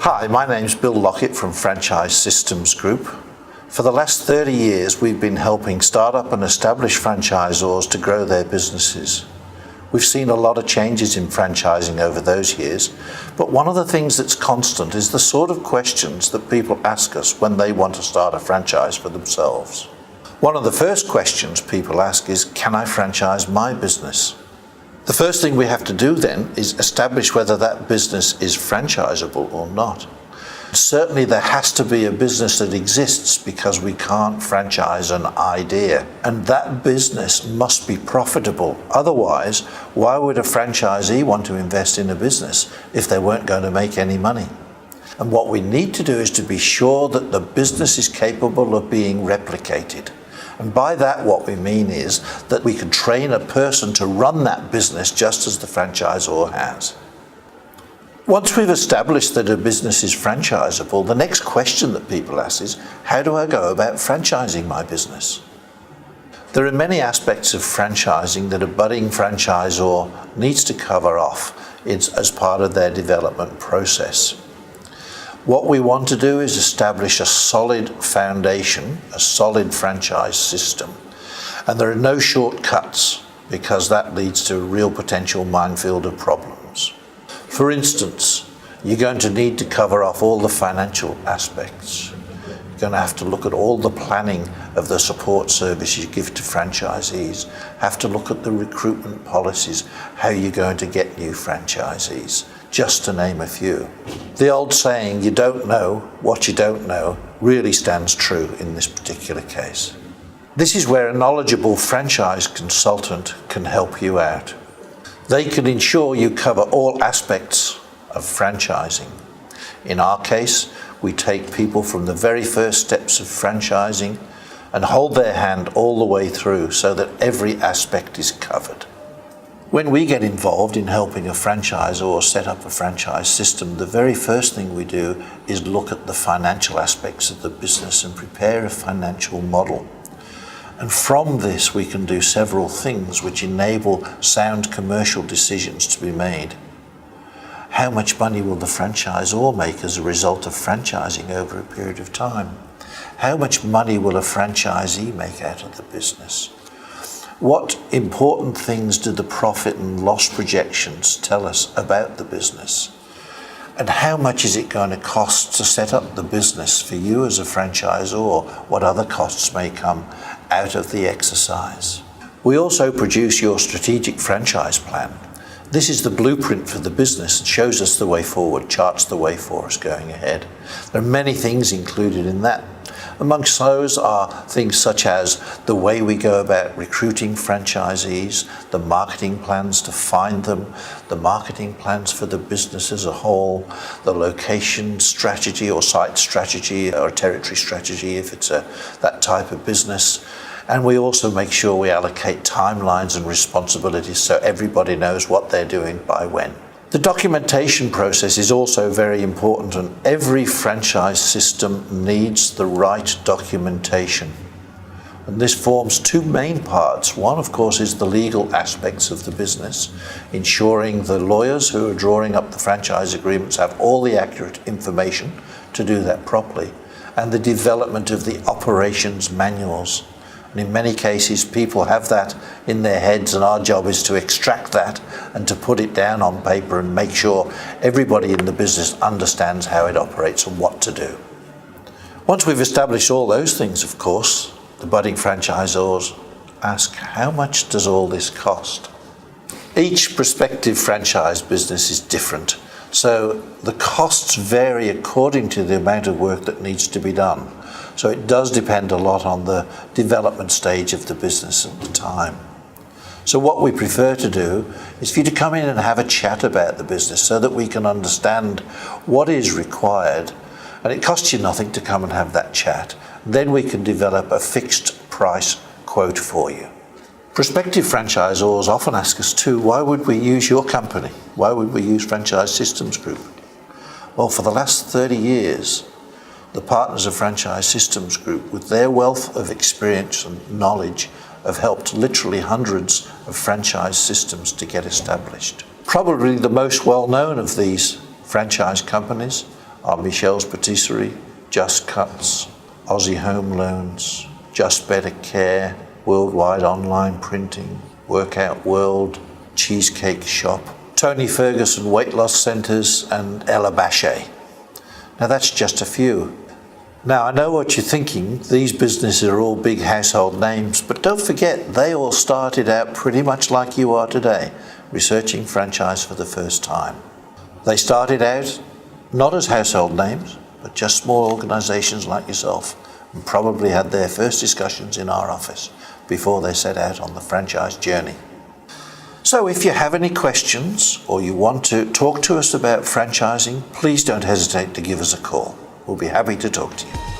Hi, my name's Bill Lockett from Franchise Systems Group. For the last 30 years, we've been helping start-up and established franchisors to grow their businesses. We've seen a lot of changes in franchising over those years, but one of the things that's constant is the sort of questions that people ask us when they want to start a franchise for themselves. One of the first questions people ask is, can I franchise my business? The first thing we have to do then is establish whether that business is franchisable or not. Certainly there has to be a business that exists because we can't franchise an idea, and that business must be profitable. Otherwise, why would a franchisee want to invest in a business if they weren't going to make any money? And what we need to do is to be sure that the business is capable of being replicated. And by that, what we mean is that we can train a person to run that business just as the franchisor has. Once we've established that a business is franchisable, the next question that people ask is, how do I go about franchising my business? There are many aspects of franchising that a budding franchisor needs to cover off as part of their development process. What we want to do is establish a solid foundation, a solid franchise system. And there are no shortcuts because that leads to a real potential minefield of problems. For instance, you're going to need to cover off all the financial aspects. You're going to have to look at all the planning of the support service you give to franchisees, have to look at the recruitment policies, how you're going to get new franchisees, just to name a few. The old saying, you don't know what you don't know, really stands true in this particular case. This is where a knowledgeable franchise consultant can help you out. They can ensure you cover all aspects of franchising. In our case, we take people from the very first steps of franchising and hold their hand all the way through so that every aspect is covered. When we get involved in helping a franchisor set up a franchise system, the very first thing we do is look at the financial aspects of the business and prepare a financial model. And from this, we can do several things which enable sound commercial decisions to be made. How much money will the franchisor make as a result of franchising over a period of time? How much money will a franchisee make out of the business? What important things do the profit and loss projections tell us about the business? And how much is it going to cost to set up the business for you as a franchisor? What other costs may come out of the exercise? We also produce your strategic franchise plan. This is the blueprint for the business and shows us the way forward, charts the way for us going ahead. There are many things included in that. Amongst those are things such as the way we go about recruiting franchisees, the marketing plans to find them, the marketing plans for the business as a whole, the location strategy or site strategy or territory strategy if it's that type of business. And we also make sure we allocate timelines and responsibilities so everybody knows what they're doing by when. The documentation process is also very important, and every franchise system needs the right documentation. And this forms two main parts. One, of course, is the legal aspects of the business, ensuring the lawyers who are drawing up the franchise agreements have all the accurate information to do that properly, and the development of the operations manuals. And in many cases, people have that in their heads, and our job is to extract that and to put it down on paper and make sure everybody in the business understands how it operates and what to do. Once we've established all those things, of course, the budding franchisors ask, how much does all this cost? Each prospective franchise business is different, so the costs vary according to the amount of work that needs to be done. So it does depend a lot on the development stage of the business at the time. So what we prefer to do is for you to come in and have a chat about the business so that we can understand what is required, and it costs you nothing to come and have that chat. Then we can develop a fixed price quote for you. Prospective franchisors often ask us too, why would we use your company? Why would we use Franchise Systems Group? Well, for the last 30 years, the partners of Franchise Systems Group, with their wealth of experience and knowledge, have helped literally hundreds of franchise systems to get established. Probably the most well-known of these franchise companies are Michelle's Patisserie, Just Cuts, Aussie Home Loans, Just Better Care, Worldwide Online Printing, Workout World, Cheesecake Shop, Tony Ferguson Weight Loss Centres, and Ella Bache. Now that's just a few. Now I know what you're thinking, these businesses are all big household names, but don't forget they all started out pretty much like you are today, researching franchise for the first time. They started out not as household names, but just small organisations like yourself, and probably had their first discussions in our office before they set out on the franchise journey. So if you have any questions or you want to talk to us about franchising, please don't hesitate to give us a call. We'll be happy to talk to you.